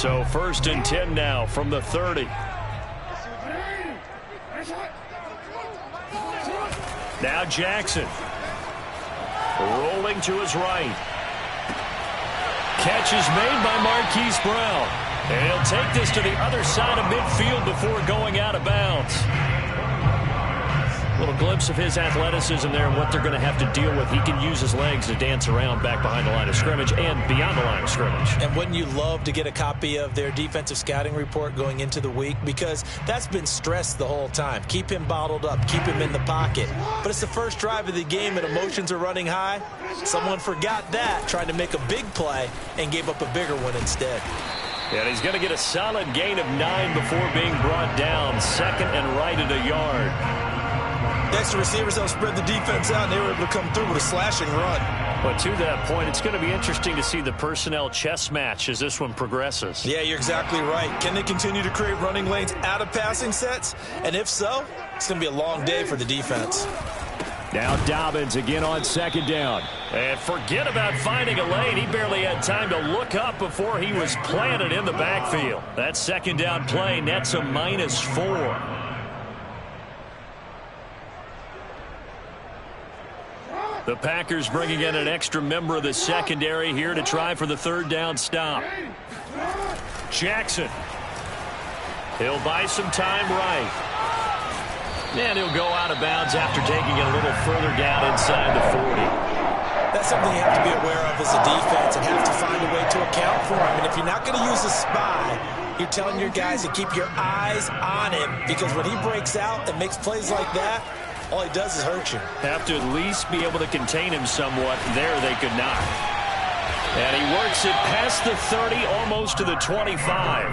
So 1st and 10 now from the 30. Now Jackson. Rolling to his right. Catch is made by Marquise Brown. And he'll take this to the other side of midfield before going out of bounds. A little glimpse of his athleticism there and what they're going to have to deal with. He can use his legs to dance around back behind the line of scrimmage and beyond the line of scrimmage. And wouldn't you love to get a copy of their defensive scouting report going into the week? Because that's been stressed the whole time. Keep him bottled up. Keep him in the pocket. But it's the first drive of the game and emotions are running high. Someone forgot that, tried to make a big play and gave up a bigger one instead. And he's going to get a solid gain of 9 before being brought down. 2nd and right at a yard. Next, the receivers helped spread the defense out, and they were able to come through with a slashing run. But to that point, it's going to be interesting to see the personnel chess match as this one progresses. Yeah, you're exactly right. Can they continue to create running lanes out of passing sets? And if so, it's going to be a long day for the defense. Now Dobbins again on 2nd down. And forget about finding a lane. He barely had time to look up before he was planted in the backfield. That 2nd down play nets a -4. The Packers bringing in an extra member of the secondary here to try for the 3rd down stop. Jackson. He'll buy some time right. And he'll go out of bounds after taking it a little further down inside the 40. That's something you have to be aware of as a defense and have to find a way to account for him. And if you're not going to use a spy, you're telling your guys to keep your eyes on him, because when he breaks out and makes plays like that, all he does is hurt you. Have to at least be able to contain him somewhat. There they could not. And he works it past the 30, almost to the 25.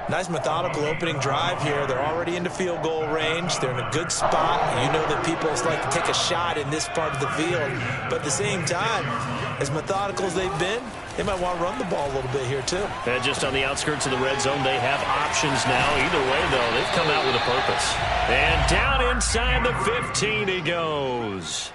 Nice methodical opening drive here. They're already into field goal range. They're in a good spot. You know that people like to take a shot in this part of the field. But at the same time, as methodical as they've been, they might want to run the ball a little bit here too. And just on the outskirts of the red zone, they have options now. Either way, though, they've come out with a purpose. And down inside the 15 he goes.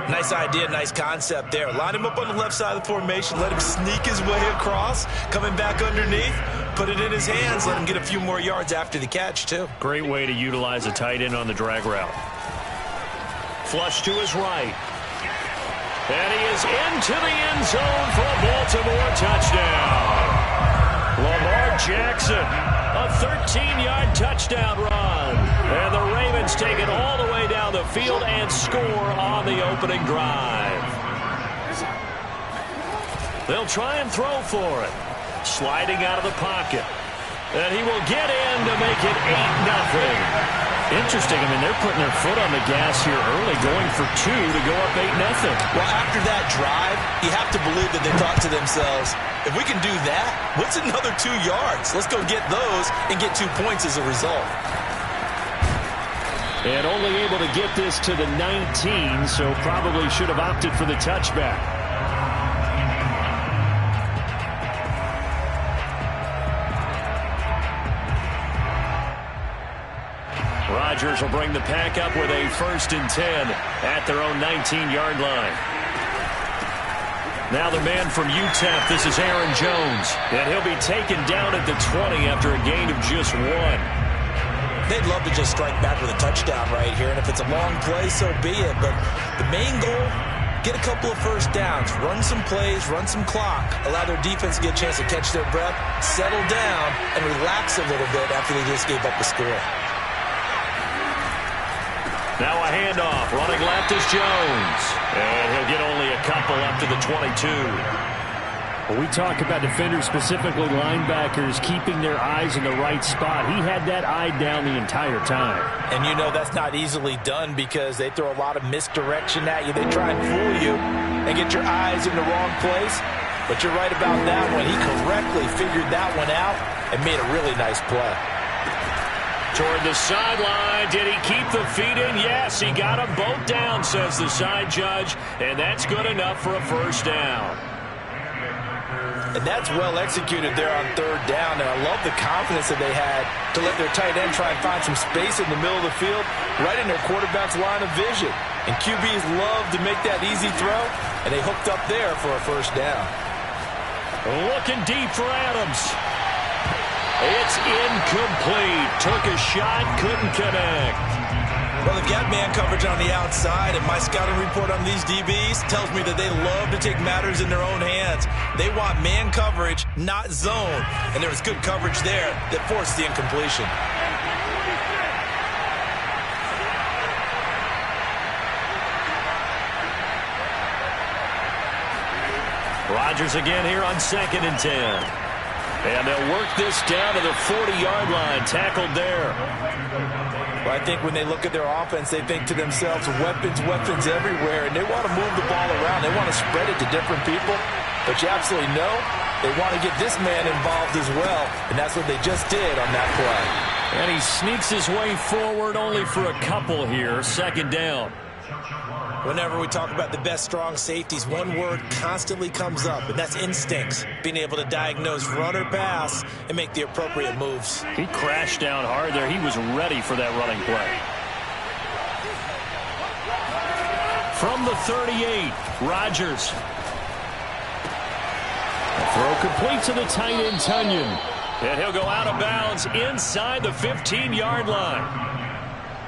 Nice idea, nice concept there. Line him up on the left side of the formation. Let him sneak his way across. Coming back underneath. Put it in his hands. Let him get a few more yards after the catch, too. Great way to utilize a tight end on the drag route. Flush to his right. And he is into the end zone for a Baltimore touchdown. Lamar Jackson, a 13-yard touchdown run. And the Ravens take it all the way down the field and score on the opening drive. They'll try and throw for it. Sliding out of the pocket. And he will get in to make it 8-0. Interesting. I mean, they're putting their foot on the gas here early, going for 2 to go up 8-0. Well, after that drive, you have to believe that they thought to themselves, if we can do that, what's another 2 yards? Let's go get those and get 2 points as a result. And only able to get this to the 19, so probably should have opted for the touchback. Rodgers will bring the pack up with a 1st and 10 at their own 19-yard line. Now the man from UTEP, this is Aaron Jones. And he'll be taken down at the 20 after a gain of just 1. They'd love to just strike back with a touchdown right here. And if it's a long play, so be it. But the main goal, get a couple of first downs. Run some plays, run some clock. Allow their defense to get a chance to catch their breath, settle down, and relax a little bit after they just gave up the score. Now a handoff. Running left is Jones. And he'll get only a couple up to the 22. Well, we talk about defenders, specifically linebackers, keeping their eyes in the right spot. He had that eye down the entire time. And you know that's not easily done because they throw a lot of misdirection at you. They try and fool you and get your eyes in the wrong place. But you're right about that one. He correctly figured that one out and made a really nice play. Toward the sideline. Did he keep the feet in? Yes, he got them both down, says the side judge. And that's good enough for a first down. And that's well executed there on 3rd down. And I love the confidence that they had to let their tight end try and find some space in the middle of the field, right in their quarterback's line of vision. And QBs love to make that easy throw, and they hooked up there for a first down. Looking deep for Adams. It's incomplete. Took a shot, couldn't connect. Well, they've got man coverage on the outside, and my scouting report on these DBs tells me that they love to take matters in their own hands. They want man coverage, not zone. And there was good coverage there that forced the incompletion. Rodgers again here on 2nd and 10. And they'll work this down to the 40-yard line. Tackled there. Well, I think when they look at their offense, they think to themselves, weapons, weapons everywhere, and they want to move the ball around. They want to spread it to different people. But you absolutely know they want to get this man involved as well, and that's what they just did on that play. And he sneaks his way forward only for a couple here. 2nd down. Whenever we talk about the best strong safeties, one word constantly comes up, and that's instincts. Being able to diagnose run or pass and make the appropriate moves. He crashed down hard there. He was ready for that running play. From the 38, Rodgers. Throw complete to the tight end, Tunyon. And he'll go out of bounds inside the 15-yard line.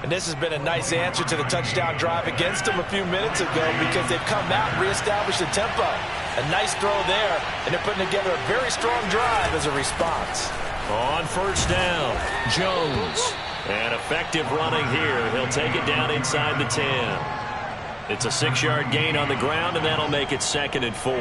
And this has been a nice answer to the touchdown drive against them a few minutes ago because they've come out and reestablished the tempo. A nice throw there, and they're putting together a very strong drive as a response. On 1st down, Jones. And effective running here. He'll take it down inside the 10. It's a 6-yard gain on the ground, and that'll make it 2nd and 4.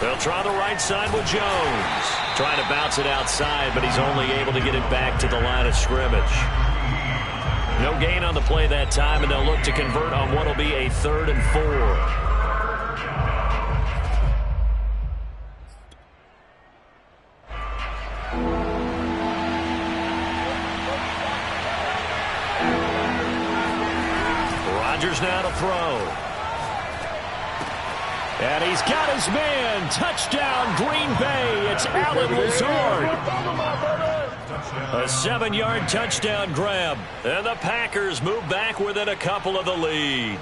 They'll try the right side with Jones. Trying to bounce it outside, but he's only able to get it back to the line of scrimmage. No gain on the play that time, and they'll look to convert on what will be a 3rd and 4. Rodgers now to throw. And he's got his man. Touchdown, Green Bay. It's Allen Lazard. A 7-yard touchdown grab. And the Packers move back within a couple of the lead.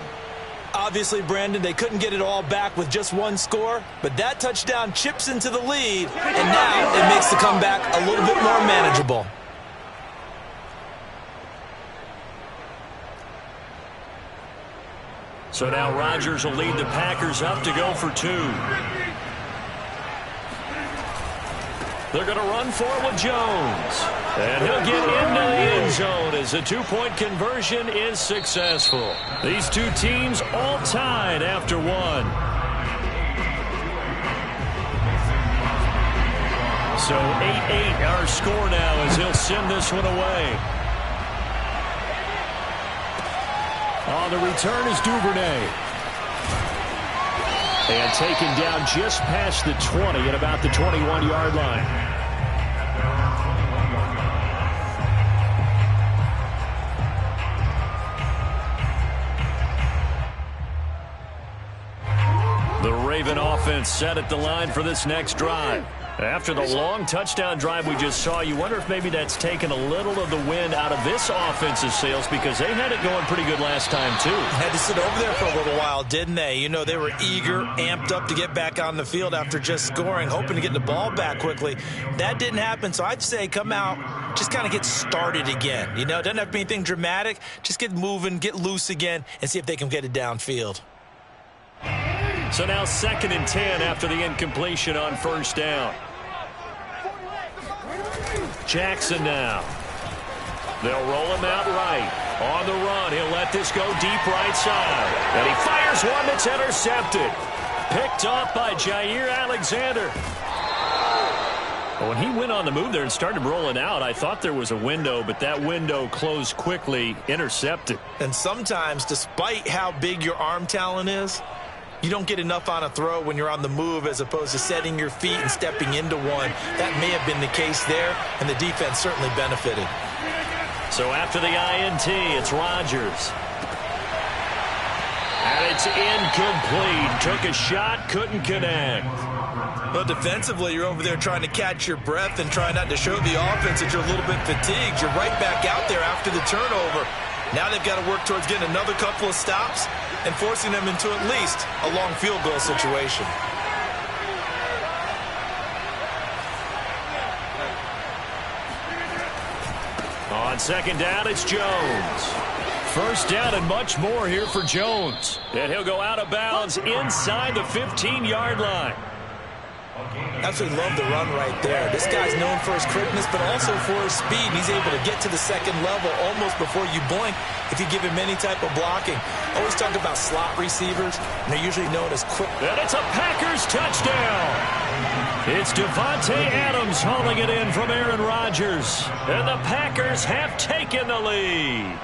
Obviously, Brandon, they couldn't get it all back with just one score, but that touchdown chips into the lead, and now it makes the comeback a little bit more manageable. So now Rodgers will lead the Packers up to go for 2. They're going to run for it with Jones. And he'll get into the end zone as the 2-point conversion is successful. These two teams all tied after 1. So 8-8 our score now as he'll send this one away. On the return is Duvernay. And taken down just past the 20 at about the 21-yard line. The Raven offense set at the line for this next drive. After the long touchdown drive we just saw, you wonder if maybe that's taken a little of the wind out of this offensive sails because they had it going pretty good last time, too. Had to sit over there for a little while, didn't they? You know, they were eager, amped up to get back on the field after just scoring, hoping to get the ball back quickly. That didn't happen, so I'd say come out, just kind of get started again. You know, it doesn't have to be anything dramatic. Just get moving, get loose again, and see if they can get it downfield. So now 2nd and 10 after the incompletion on 1st down. Jackson now. They'll roll him out right. On the run, he'll let this go deep right side. And he fires one that's intercepted. Picked off by Jair Alexander. When he went on the move there and started rolling out, I thought there was a window, but that window closed quickly, intercepted. And sometimes, despite how big your arm talent is, you don't get enough on a throw when you're on the move as opposed to setting your feet and stepping into one. That may have been the case there, and the defense certainly benefited. So after the INT, it's Rodgers. And it's It's incomplete. Took a shot, couldn't connect. Well, defensively, you're over there trying to catch your breath and try not to show the offense that you're a little bit fatigued. You're right back out there after the turnover. Now they've got to work towards getting another couple of stops and forcing them into at least a long field goal situation. On second down, it's Jones. First down and much more here for Jones. And he'll go out of bounds inside the 15-yard line. Absolutely love the run right there. This guy's known for his quickness, but also for his speed. He's able to get to the second level almost before you blink if you give him any type of blocking. Always talk about slot receivers, and they're usually known as quick. And it's a Packers touchdown. It's Davante Adams hauling it in from Aaron Rodgers. And the Packers have taken the lead.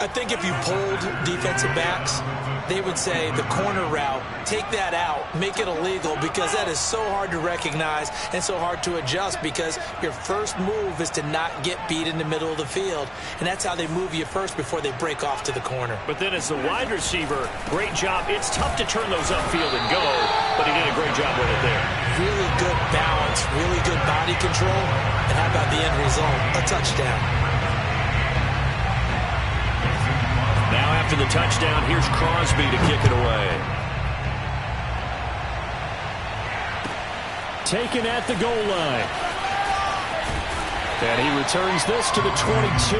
I think if you polled defensive backs, they would say the corner route, take that out, make it illegal, because that is so hard to recognize and so hard to adjust, because your first move is to not get beat in the middle of the field. And that's how they move you first before they break off to the corner. But then as the wide receiver, great job. It's tough to turn those upfield and go, but he did a great job with it there. Really good balance, really good body control. And how about the end result? A touchdown. Now after the touchdown, here's Crosby to kick it away. Taken at the goal line. And he returns this to the 22.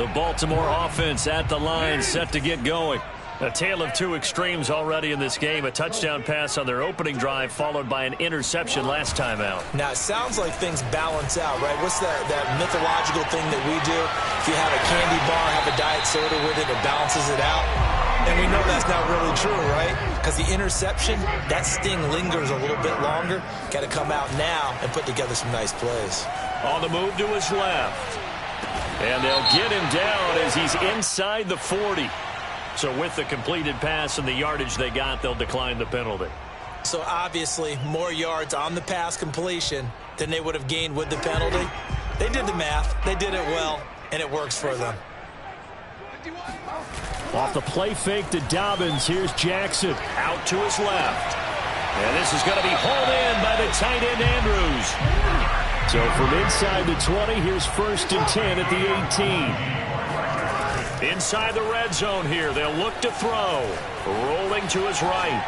The Baltimore offense at the line, set to get going. A tale of two extremes already in this game. A touchdown pass on their opening drive, followed by an interception last time out. Now, it sounds like things balance out, right? What's that mythological thing that we do? If you have a candy bar, have a diet soda with it, it balances it out. And we know that's not really true, right? Because the interception, that sting lingers a little bit longer. Got to come out now and put together some nice plays. On the move to his left. And they'll get him down as he's inside the 40. So with the completed pass and the yardage they got, they'll decline the penalty. So obviously more yards on the pass completion than they would have gained with the penalty. They did the math. They did it well, and it works for them. Off the play fake to Dobbins, here's Jackson out to his left. And this is going to be hauled in by the tight end Andrews. So from inside the 20, here's 1st and 10 at the 18. Inside the red zone here, they'll look to throw. Rolling to his right.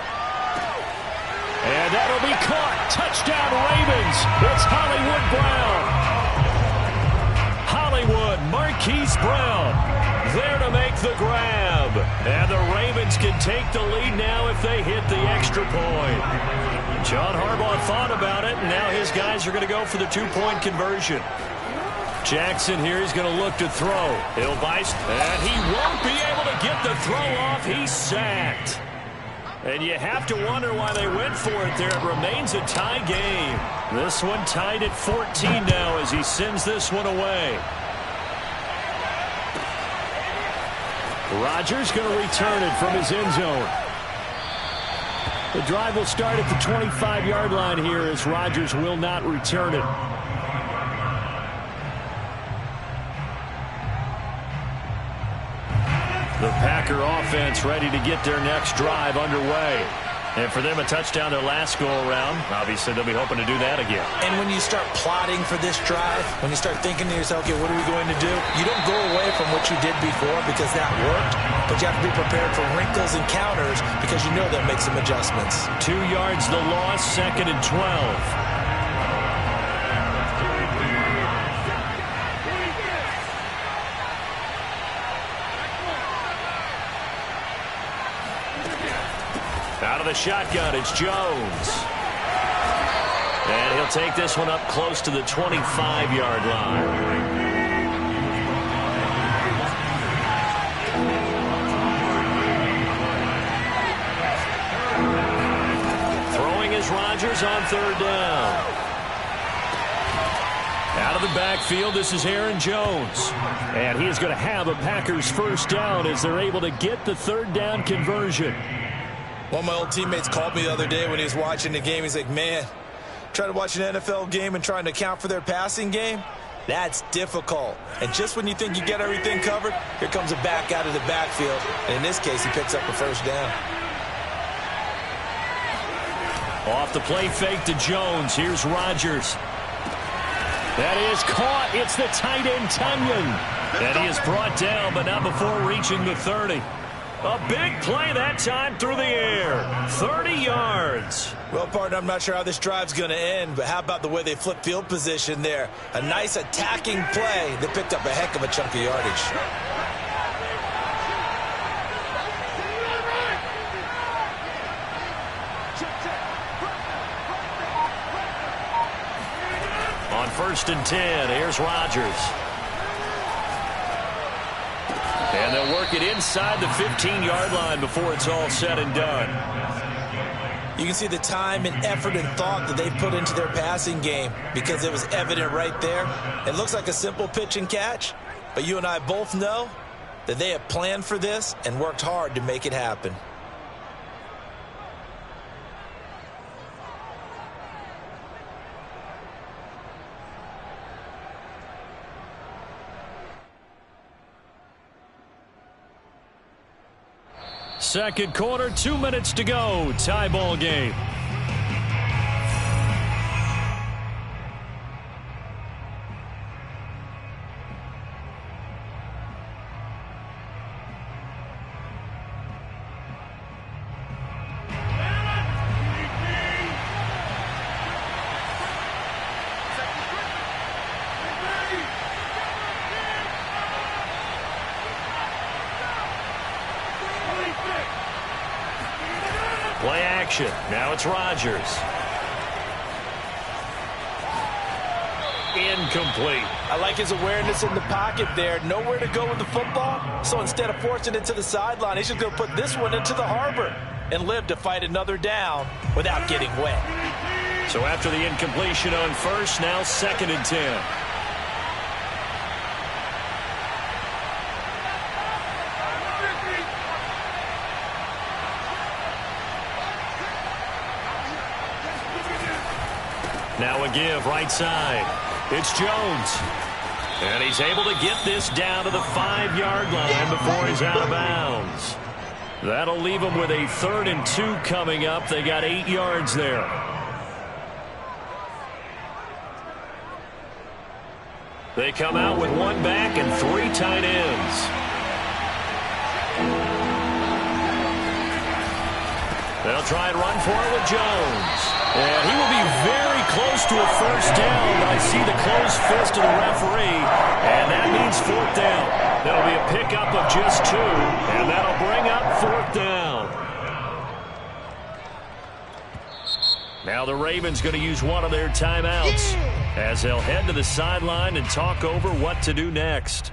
And that'll be caught. Touchdown Ravens. It's Hollywood Brown. Hollywood, Marquise Brown, there to make the grab. And the Ravens can take the lead now if they hit the extra point. John Harbaugh thought about it, and now his guys are going to go for the 2-point conversion. Jackson here is going to look to throw. He'll bice, and he won't be able to get the throw off. He's sacked. And you have to wonder why they went for it there. It remains a tie game. This one tied at 14 now as he sends this one away. Rodgers going to return it from his end zone. The drive will start at the 25-yard line here as Rodgers will not return it. The Packer offense ready to get their next drive underway. And for them, a touchdown their last go-around. Obviously, they'll be hoping to do that again. And when you start plotting for this drive, when you start thinking to yourself, okay, what are we going to do? You don't go away from what you did before because that worked, but you have to be prepared for wrinkles and counters because you know they'll make some adjustments. 2 yards the loss, 2nd and 12. Out of the shotgun, it's Jones. And he'll take this one up close to the 25-yard line. Throwing is Rodgers on 3rd down. Out of the backfield, this is Aaron Jones. And he is going to have a Packers 1st down as they're able to get the 3rd down conversion. One of my old teammates called me the other day when he was watching the game. He's like, man, trying to watch an NFL game and trying to account for their passing game, that's difficult. And just when you think you get everything covered, here comes a back out of the backfield. And in this case, he picks up a first down. Off the play fake to Jones. Here's Rodgers. That is caught. It's the tight end, Tunyon. And he is brought down, but not before reaching the 30. A big play that time through the air. 30 yards. Well, partner, I'm not sure how this drive's going to end, but how about the way they flip field position there? A nice attacking play that picked up a heck of a chunk of yardage. On 1st and 10, here's Rodgers. And they'll work it inside the 15-yard line before it's all said and done. You can see the time and effort and thought that they put into their passing game because it was evident right there. It looks like a simple pitch and catch, but you and I both know that they have planned for this and worked hard to make it happen. Second quarter, 2 minutes to go. Tie ball game. Play action. Now it's Rodgers. Incomplete. I like his awareness in the pocket there. Nowhere to go with the football. So instead of forcing it to the sideline, he's just going to put this one into the harbor and live to fight another down without getting wet. So after the incompletion on first, now 2nd and 10. Now a give right side. It's Jones. And he's able to get this down to the 5-yard line before he's out of bounds. That'll leave him with a 3rd and 2 coming up. They got 8 yards there. They come out with 1 back and 3 tight ends. They'll try and run for it with Jones. And he will be very close to a first down, but I see the closed fist of the referee, and that means 4th down. That'll be a pickup of just 2, and that'll bring up 4th down. Now the Ravens going to use one of their timeouts as they'll head to the sideline and talk over what to do next.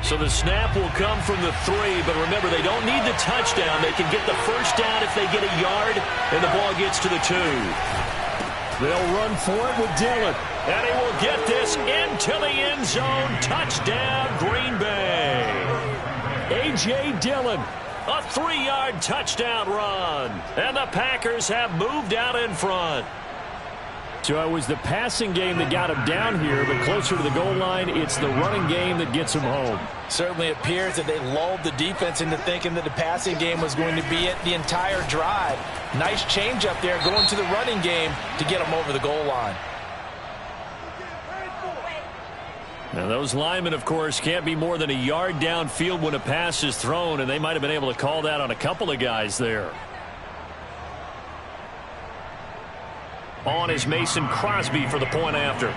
So the snap will come from the 3, but remember, they don't need the touchdown. They can get the first down if they get a yard, and the ball gets to the 2. They'll run for it with Dillon. And he will get this into the end zone. Touchdown, Green Bay. A.J. Dillon, a 3-yard touchdown run. And the Packers have moved out in front. So it was the passing game that got him down here, but closer to the goal line, it's the running game that gets him home. Certainly appears that they lulled the defense into thinking that the passing game was going to be it the entire drive. Nice change up there going to the running game to get them over the goal line. Now those linemen, of course, can't be more than a yard downfield when a pass is thrown, and they might have been able to call that on a couple of guys there. On is Mason Crosby for the point after.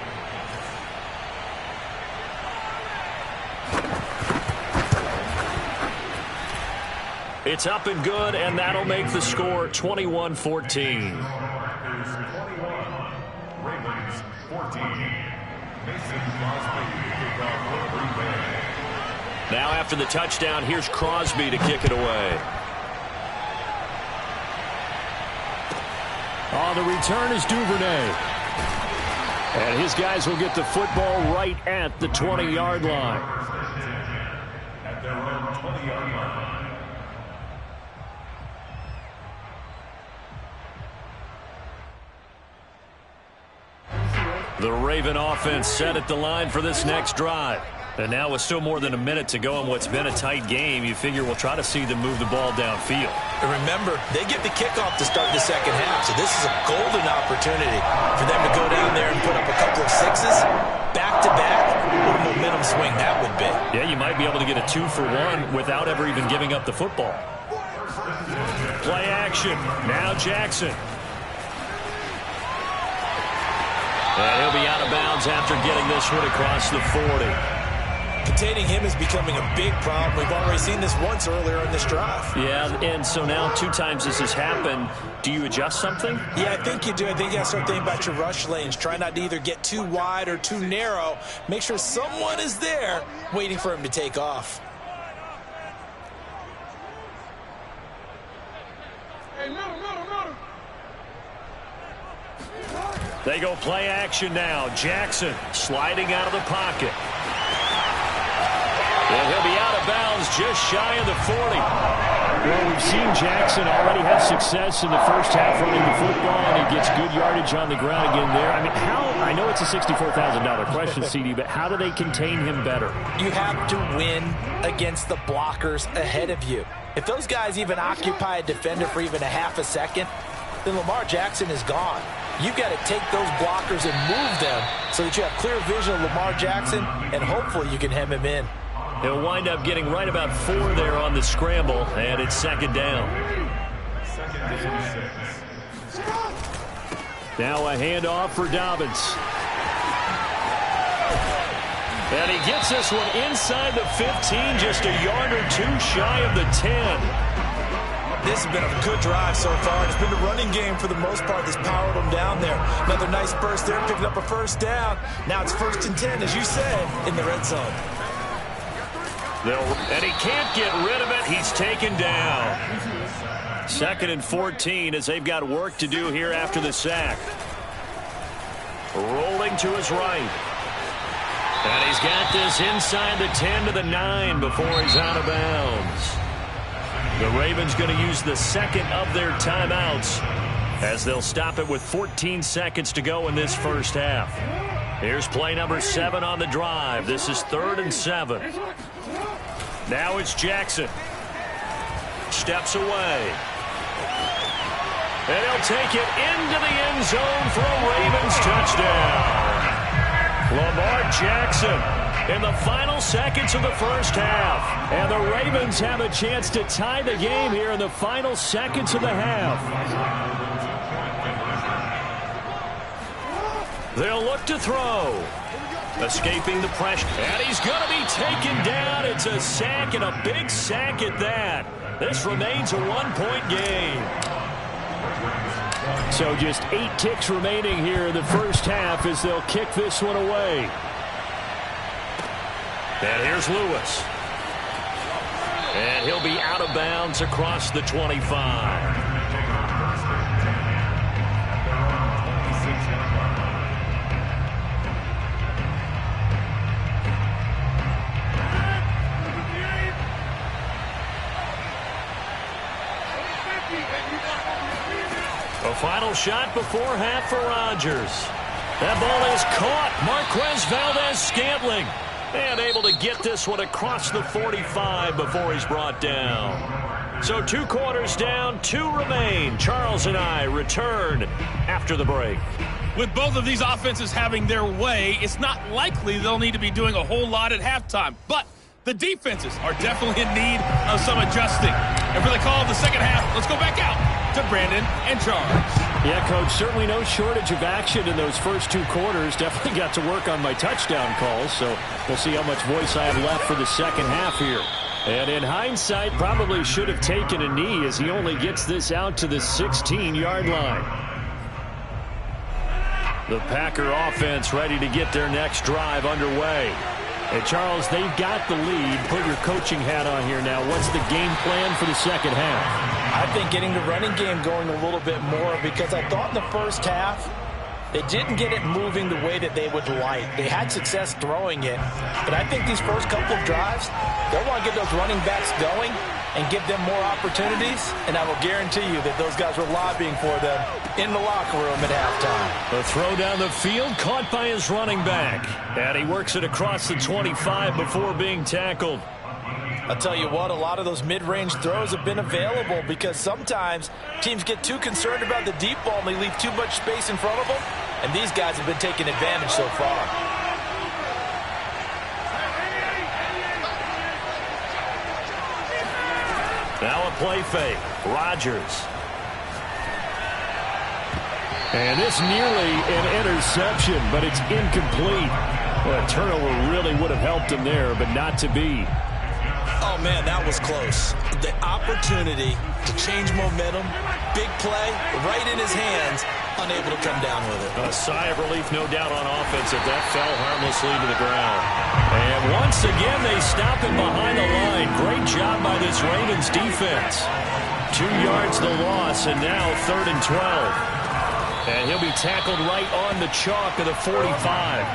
It's up and good, and that'll make the score 21-14. Now after the touchdown, here's Crosby to kick it away. On the return is Duvernay. And his guys will get the football right at the 20-yard line. At their own 20-yard line. The Raven offense set at the line for this next drive. And now with still more than a minute to go in what's been a tight game, you figure we'll try to see them move the ball downfield. And remember, they get the kickoff to start the second half, so this is a golden opportunity for them to go down there and put up a couple of sixes. Back-to-back, what a momentum swing that would be. Yeah, you might be able to get a 2-for-1 without ever even giving up the football. Play action. Now Jackson. And he'll be out of bounds after getting this one across the 40. Containing him is becoming a big problem. We've already seen this once earlier in this drive. Yeah, and so now 2 times this has happened. Do you adjust something? Yeah, I think you do. I think you have to start thinking about your rush lanes. Try not to either get too wide or too narrow. Make sure someone is there waiting for him to take off. They go play action now. Jackson sliding out of the pocket. And he'll be out of bounds just shy of the 40. Well, we've seen Jackson already have success in the first half running the football, and he gets good yardage on the ground again there. I mean, I know it's a $64,000 question, CD, but how do they contain him better? You have to win against the blockers ahead of you. If those guys even occupy a defender for even a half a second, then Lamar Jackson is gone. You've got to take those blockers and move them so that you have clear vision of Lamar Jackson, and hopefully you can hem him in. He'll wind up getting right about 4 there on the scramble, and it's second down. Now a handoff for Dobbins. And he gets this one inside the 15, just a yard or 2 shy of the 10. This has been a good drive so far. It's been the running game for the most part that's powered them down there. Another nice burst there, picking up a first down. Now it's 1st and 10, as you said, in the red zone. And he can't get rid of it. He's taken down. 2nd and 14 as they've got work to do here after the sack. Rolling to his right. And he's got this inside the 10 to the 9 before he's out of bounds. The Ravens going to use the second of their timeouts as they'll stop it with 14 seconds to go in this first half. Here's play number 7 on the drive. This is 3rd and 7. Now it's Jackson. Steps away. And he'll take it into the end zone for a Ravens touchdown. Lamar Jackson in the final seconds of the first half. And the Ravens have a chance to tie the game here in the final seconds of the half. They'll look to throw. Escaping the pressure. And he's going to be taken down. It's a sack, and a big sack at that. This remains a 1-point game. So just 8 ticks remaining here in the first half as they'll kick this one away. And here's Lewis. And he'll be out of bounds across the 25. A final shot before half for Rodgers. That ball is caught. Marquez Valdes-Scantling. And able to get this one across the 45 before he's brought down. So 2 quarters down, 2 remain. Charles and I return after the break. With both of these offenses having their way, it's not likely they'll need to be doing a whole lot at halftime. But the defenses are definitely in need of some adjusting. And for the call of the second half, let's go back out to Brandon and Charles. Yeah, Coach, certainly no shortage of action in those first 2 quarters. Definitely got to work on my touchdown calls, so we'll see how much voice I have left for the second half here. And in hindsight, probably should have taken a knee as he only gets this out to the 16-yard line. The Packer offense ready to get their next drive underway. And Charles, they've got the lead. Put your coaching hat on here now. What's the game plan for the second half? I think getting the running game going a little bit more, because I thought in the first half they didn't get it moving the way that they would like. They had success throwing it, but I think these first couple of drives, they'll want to get those running backs going and give them more opportunities, and I will guarantee you that those guys were lobbying for them in the locker room at halftime. The throw down the field, caught by his running back. And he works it across the 25 before being tackled. I'll tell you what, a lot of those mid-range throws have been available because sometimes teams get too concerned about the deep ball and they leave too much space in front of them, and these guys have been taking advantage so far. Now a play fake. Rodgers. And this nearly an interception, but it's incomplete. Well, a turnover really would have helped him there, but not to be. Oh, man, that was close. The opportunity to change momentum, big play, right in his hands, unable to come down with it. A sigh of relief, no doubt, on offense if that fell harmlessly to the ground. And once again, they stop him behind the line. Great job by this Ravens defense. 2 yards the loss, and now 3rd and 12. And he'll be tackled right on the chalk of the 45.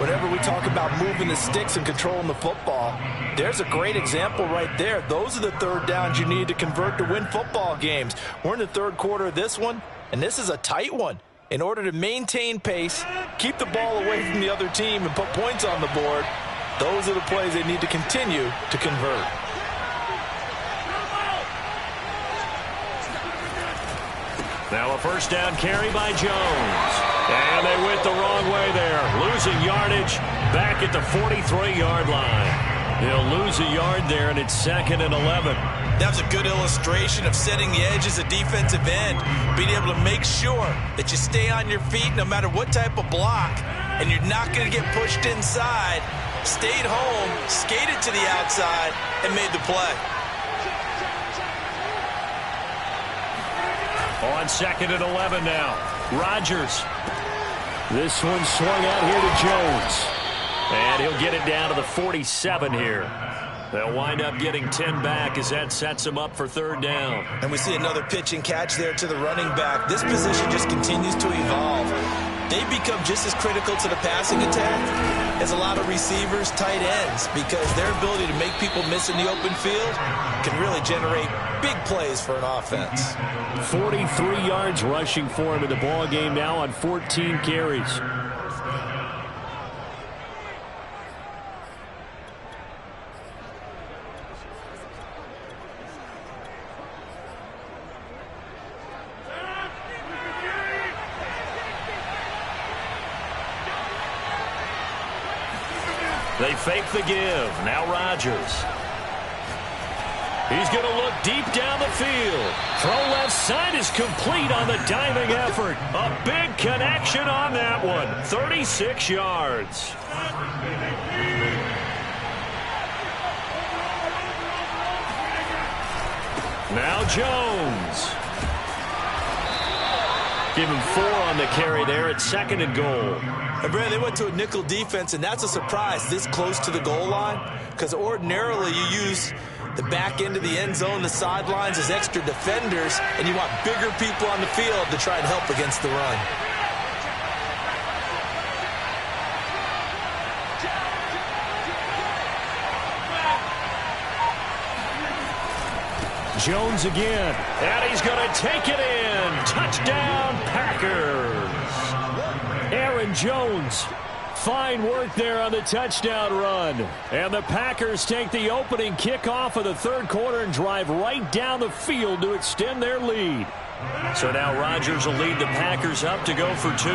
Whenever we talk about moving the sticks and controlling the football, there's a great example right there. Those are the third downs you need to convert to win football games. We're in the third quarter of this one, and this is a tight one. In order to maintain pace, keep the ball away from the other team, and put points on the board, those are the plays they need to continue to convert. Now a first down carry by Jones. And they went the wrong way there. Losing yardage back at the 43-yard line. He'll lose a yard there, and it's 2nd and 11. That was a good illustration of setting the edge as a defensive end. Being able to make sure that you stay on your feet no matter what type of block, and you're not going to get pushed inside. Stayed home, skated to the outside, and made the play. On 2nd and 11 now. Rodgers. This one swung out here to Jones. And he'll get it down to the 47 here. They'll wind up getting 10 back as that sets him up for 3rd down. And we see another pitch and catch there to the running back. This position just continues to evolve. They become just as critical to the passing attack as a lot of receivers, tight ends, because their ability to make people miss in the open field can really generate big plays for an offense. 43 yards rushing for him in the ball game now on 14 carries. They fake the give. Now Rodgers. He's going to look deep down the field. Throw left side is complete on the diving effort. A big connection on that one. 36 yards. Now Jones. Give him 4 on the carry there at 2nd and goal. And Brad, they went to a nickel defense, and that's a surprise this close to the goal line, because ordinarily you use the back end of the end zone, the sidelines as extra defenders, and you want bigger people on the field to try and help against the run. Jones again, and he's going to take it in. Touchdown, Packers. Aaron Jones, fine work there on the touchdown run. And the Packers take the opening kickoff of the 3rd quarter and drive right down the field to extend their lead. So now Rodgers will lead the Packers up to go for 2.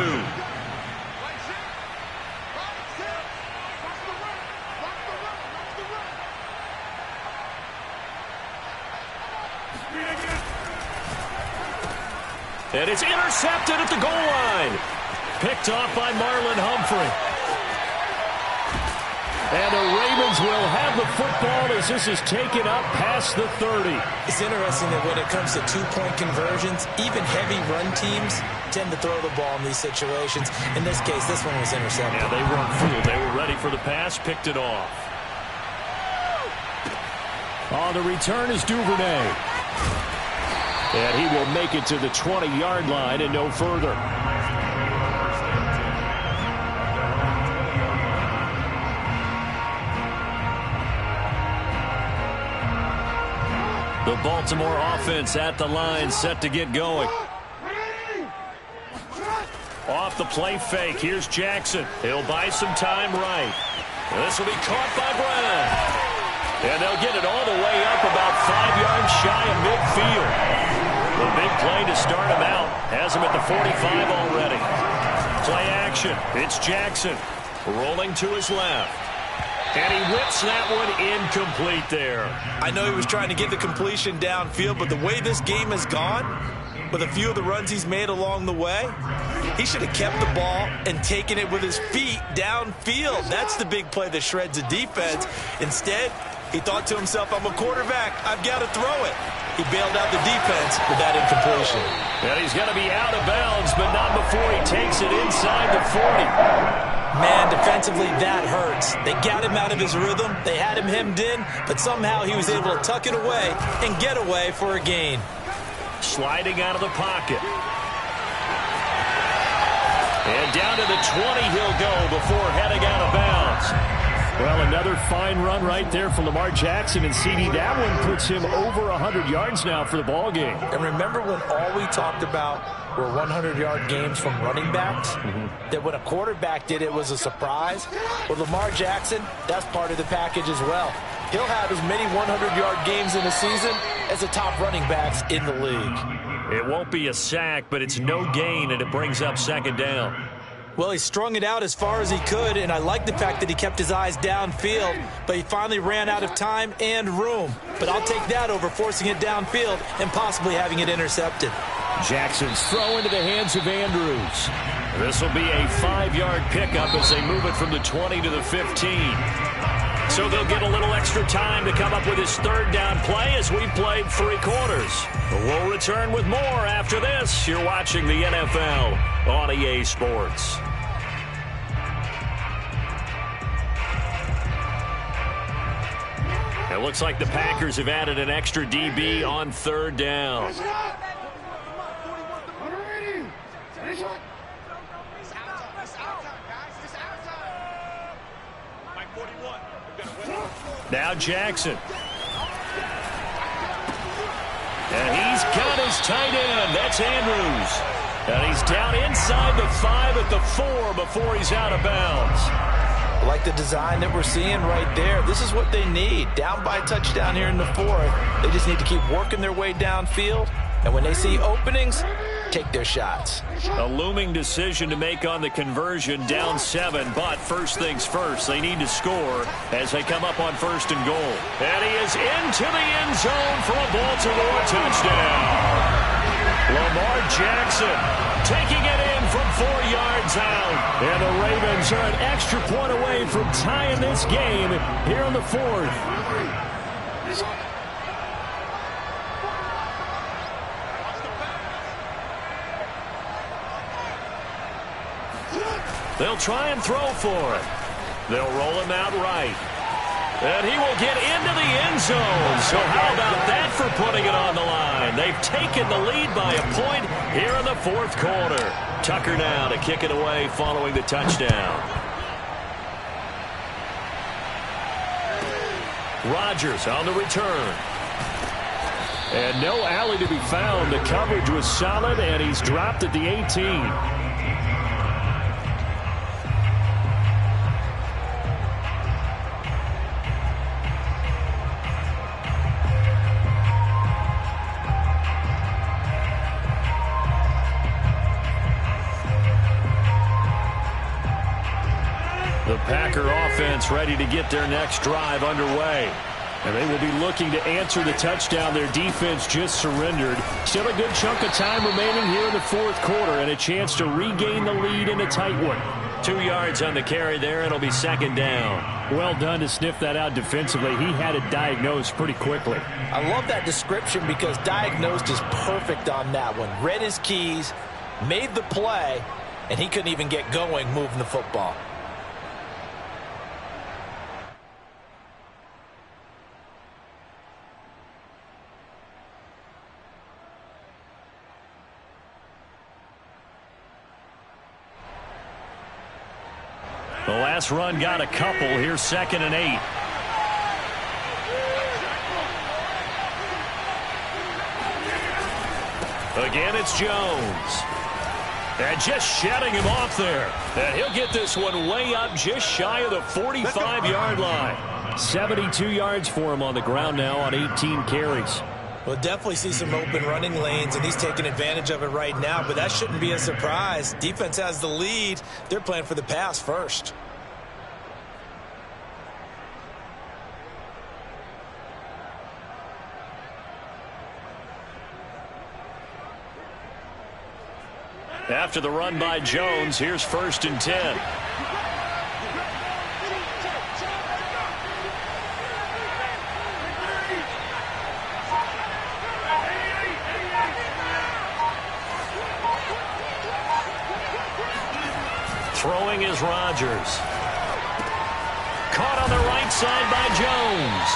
And it's intercepted at the goal line. Picked off by Marlon Humphrey. And the Ravens will have the football as this is taken up past the 30. It's interesting that when it comes to two-point conversions, even heavy run teams tend to throw the ball in these situations. In this case, this one was intercepted. Yeah, they weren't fooled. They were ready for the pass, picked it off. On the return is Duvernay. And he will make it to the 20-yard line and no further. The Baltimore offense at the line, set to get going. Off the play fake, here's Jackson. He'll buy some time right. This will be caught by Brown. And they'll get it all the way up about 5 yards shy of midfield. The big play to start him out. Has him at the 45 already. Play action. It's Jackson rolling to his left. And he whips that one incomplete there. I know he was trying to get the completion downfield, but the way this game has gone, with a few of the runs he's made along the way, he should have kept the ball and taken it with his feet downfield. That's the big play that shreds the defense. Instead, he thought to himself, I'm a quarterback, I've got to throw it. He bailed out the defense with that incompletion. And he's going to be out of bounds, but not before he takes it inside the 40. Man, defensively, that hurts. They got him out of his rhythm. They had him hemmed in, but somehow he was able to tuck it away and get away for a gain. Sliding out of the pocket. And down to the 20 he'll go before heading out of bounds. Well, another fine run right there for Lamar Jackson and CD. That one puts him over 100 yards now for the ball game. And remember when all we talked about were 100-yard games from running backs? That when a quarterback did it was a surprise? Well, Lamar Jackson, that's part of the package as well. He'll have as many 100-yard games in a season as the top running backs in the league. It won't be a sack, but it's no gain, and it brings up second down. Well, he strung it out as far as he could, and I like the fact that he kept his eyes downfield, but he finally ran out of time and room. But I'll take that over forcing it downfield and possibly having it intercepted. Jackson's throw into the hands of Andrews. This will be a 5-yard pickup as they move it from the 20 to the 15. So they'll get a little extra time to come up with his third down play as we played 3 quarters. We'll return with more after this. You're watching the NFL on EA Sports. It looks like the Packers have added an extra DB on third down. Now Jackson. And he's got his tight end. That's Andrews. And he's down inside the 5 at the 4 before he's out of bounds. I like the design that we're seeing right there. This is what they need. Down by a touchdown here in the 4th. They just need to keep working their way downfield. And when they see openings, take their shots. A looming decision to make on the conversion, down 7, but first things first, they need to score as they come up on 1st and goal. And he is into the end zone for a Baltimore touchdown. Lamar Jackson taking it in from 4 yards out. And the Ravens are an extra point away from tying this game here in the 4th. They'll try and throw for it. They'll roll him out right. And he will get into the end zone. So how about that for putting it on the line? They've taken the lead by a point here in the 4th quarter. Tucker now to kick it away following the touchdown. Rodgers on the return. And no alley to be found. The coverage was solid, and he's dropped at the 18. The Packer offense ready to get their next drive underway. And they will be looking to answer the touchdown their defense just surrendered. Still a good chunk of time remaining here in the 4th quarter and a chance to regain the lead in a tight one. 2 yards on the carry there. It'll be second down. Well done to sniff that out defensively. He had it diagnosed pretty quickly. I love that description because diagnosed is perfect on that one. Read his keys, made the play, and he couldn't even get going moving the football. The last run got a couple. Here's 2nd and 8. Again, it's Jones. And just shutting him off there. And he'll get this one way up just shy of the 45-yard line. 72 yards for him on the ground now on 18 carries. We'll definitely see some open running lanes, and he's taking advantage of it right now, but that shouldn't be a surprise. Defense has the lead. They're playing for the pass first. After the run by Jones, here's 1st and 10. Throwing is Rodgers. Caught on the right side by Jones.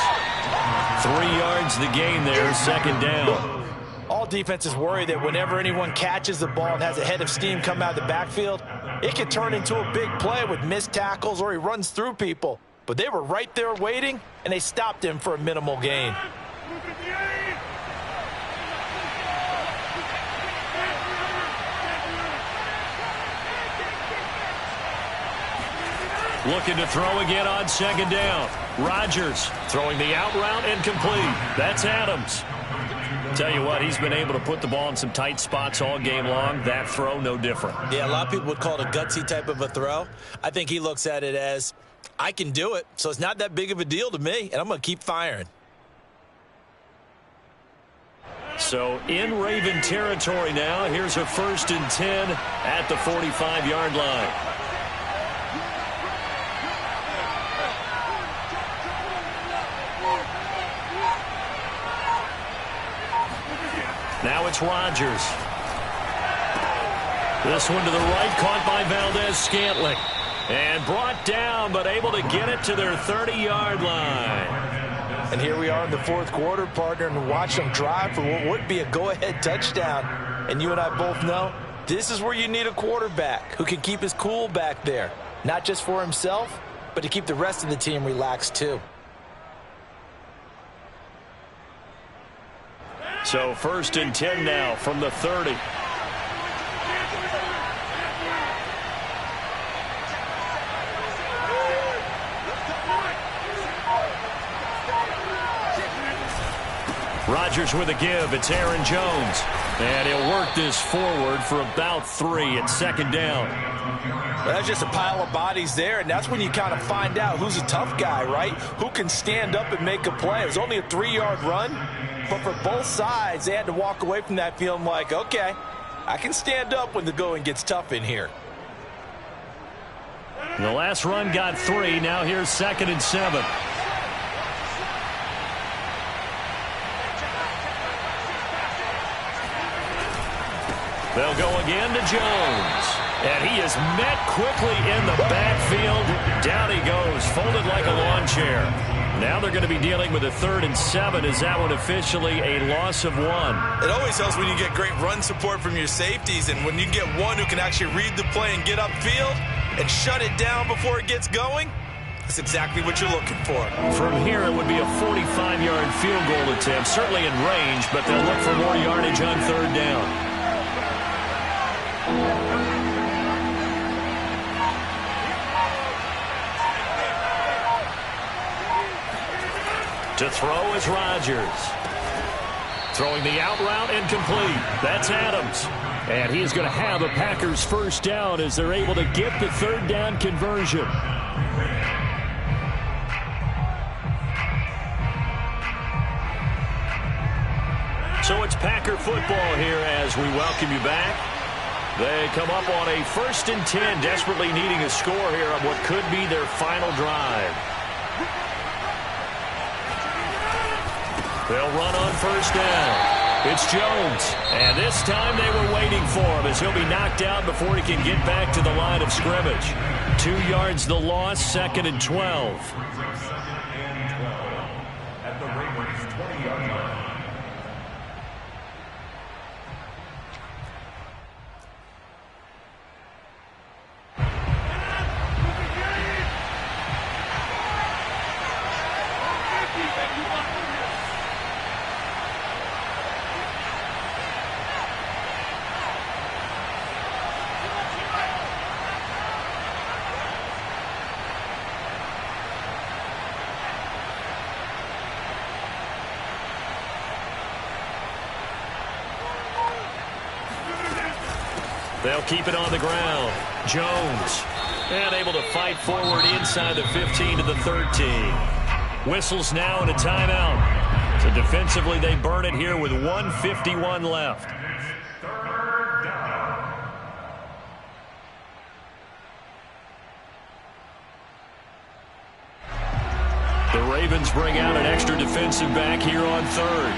3 yards the gain there, 2nd down. All defenses worry that whenever anyone catches the ball and has a head of steam come out of the backfield, it can turn into a big play with missed tackles or he runs through people. But they were right there waiting, and they stopped him for a minimal gain. Looking to throw again on 2nd down. Rodgers throwing the out route and complete. That's Adams. Tell you what, he's been able to put the ball in some tight spots all game long. That throw, no different. Yeah, a lot of people would call it a gutsy type of a throw. I think he looks at it as, I can do it, so it's not that big of a deal to me, and I'm going to keep firing. So in Raven territory now, here's a 1st and 10 at the 45-yard line. Now it's Rodgers. This one to the right, caught by Valdez-Scantling. And brought down, but able to get it to their 30-yard line. And here we are in the 4th quarter, partner, and watch them drive for what would be a go-ahead touchdown. And you and I both know this is where you need a quarterback who can keep his cool back there. Not just for himself, but to keep the rest of the team relaxed too. So 1st and 10 now from the 30. Rodgers with a give. It's Aaron Jones. And he'll work this forward for about 3 at 2nd down. Well, that's just a pile of bodies there, and that's when you kind of find out who's a tough guy, right? Who can stand up and make a play. It was only a 3-yard run, but for both sides, they had to walk away from that feeling like, okay, I can stand up when the going gets tough in here. The last run got 3. Now here's 2nd and 7. They'll go again to Jones. And he is met quickly in the backfield. Down he goes, folded like a lawn chair. Now they're going to be dealing with a 3rd and 7. Is that one officially a loss of 1? It always helps when you get great run support from your safeties, and when you get one who can actually read the play and get upfield and shut it down before it gets going. That's exactly what you're looking for. From here, it would be a 45-yard field goal attempt, certainly in range, but they'll look for more yardage on 3rd down. To throw is Rodgers. Throwing the out route and complete. That's Adams. And he is going to have a Packers 1st down as they're able to get the 3rd down conversion. So it's Packer football here as we welcome you back. They come up on a 1st and 10, desperately needing a score here on what could be their final drive. They'll run on 1st down. It's Jones, and this time they were waiting for him as he'll be knocked out before he can get back to the line of scrimmage. 2 yards the loss, 2nd and 12. At the Ravens' 20-yard line. They'll keep it on the ground. Jones, and able to fight forward inside the 15 to the 13. Whistles now and a timeout. So defensively, they burn it here with 1:51 left. The Ravens bring out an extra defensive back here on 3rd.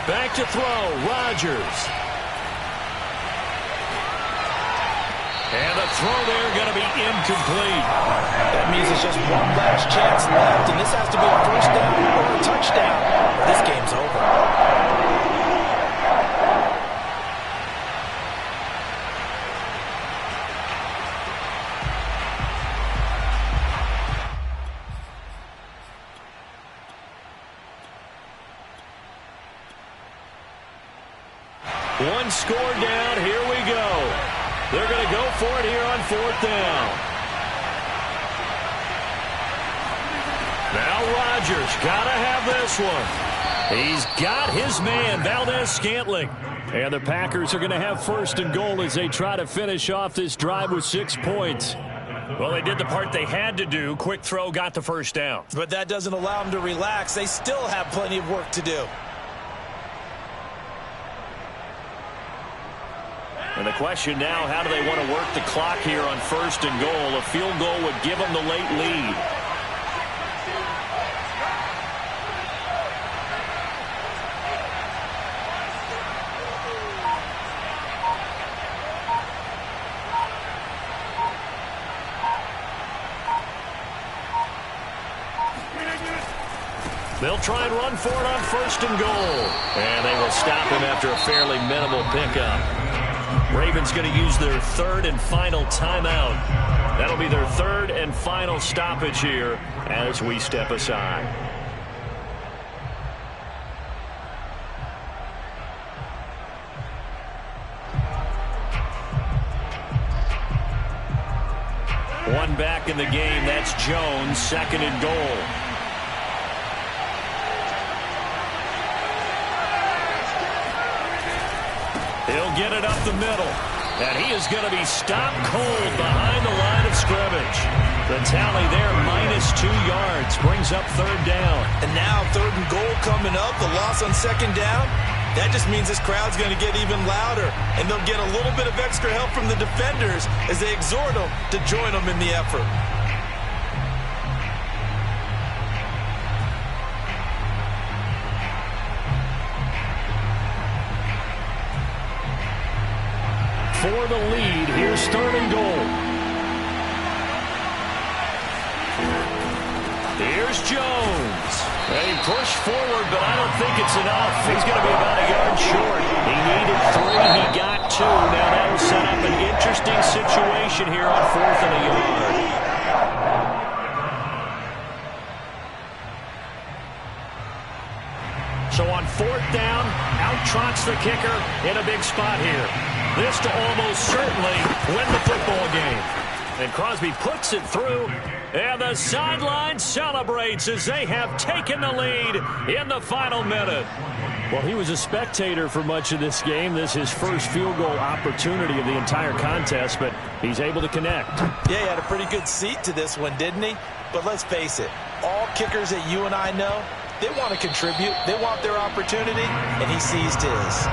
Back to throw, Rodgers. And the throw there going to be incomplete. That means it's just one last chance left, and this has to be a 1st down or a touchdown, or this game's over. One score down. Here we go. They're going to go for it here on 4th down. Now Rodgers got to have this one. He's got his man, Valdez-Scantling. And the Packers are going to have 1st and goal as they try to finish off this drive with 6 points. Well, they did the part they had to do. Quick throw, got the 1st down. But that doesn't allow them to relax. They still have plenty of work to do. And the question now, how do they want to work the clock here on 1st and goal? A field goal would give them the late lead. They'll try and run for it on 1st and goal. And they will stop him after a fairly minimal pickup. Ravens going to use their 3rd and final timeout. That'll be their 3rd and final stoppage here as we step aside. One back in the game. That's Jones, 2nd and goal. He'll get it up the middle. And he is going to be stopped cold behind the line of scrimmage. The tally there, -2 yards, brings up 3rd down. And now 3rd and goal coming up, the loss on 2nd down. That just means this crowd's going to get even louder. And they'll get a little bit of extra help from the defenders as they exhort them to join them in the effort. For the lead, here's 3rd and goal. Here's Jones. And he pushed forward, but I don't think it's enough. He's going to be about a yard short. He needed 3. He got 2. Now that will set up an interesting situation here on 4th and a yard. So on 4th down, out trots the kicker in a big spot here. This to almost certainly win the football game. And Crosby puts it through. And the sideline celebrates as they have taken the lead in the final minute. Well, he was a spectator for much of this game. This is his first field goal opportunity of the entire contest, but he's able to connect. Yeah, he had a pretty good seat to this one, didn't he? But let's face it, all kickers that you and I know, they want to contribute. They want their opportunity, and he seized his.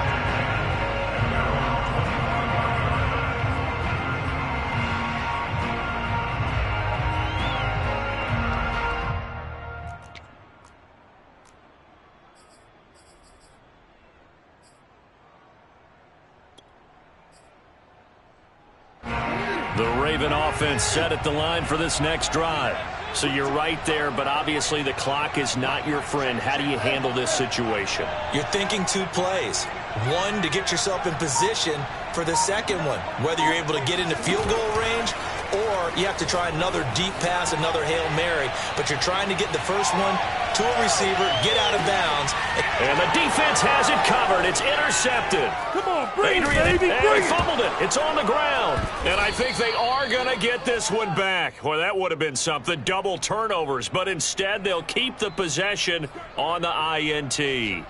The Raven offense set at the line for this next drive. So you're right there, but obviously the clock is not your friend. How do you handle this situation? You're thinking 2 plays. One, to get yourself in position for the second one, whether you're able to get into field goal range or you have to try another deep pass, another Hail Mary. But you're trying to get the first one to a receiver, get out of bounds. And the defense has it covered. It's intercepted. Come on, bring Adrian, it, baby, and bring he it. fumbled it. It's on the ground. And I think they are going to get this one back. Well, that would have been something. Double turnovers. But instead, they'll keep the possession on the INT.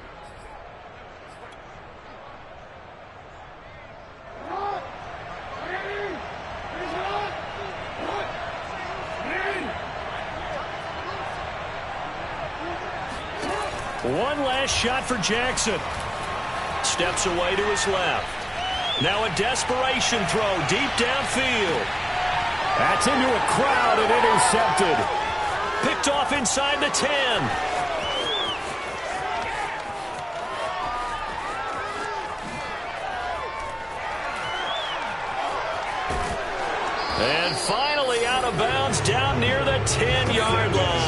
One last shot for Jackson. Steps away to his left. Now a desperation throw deep downfield. That's into a crowd and intercepted. Picked off inside the 10. And finally out of bounds down near the 10-yard line.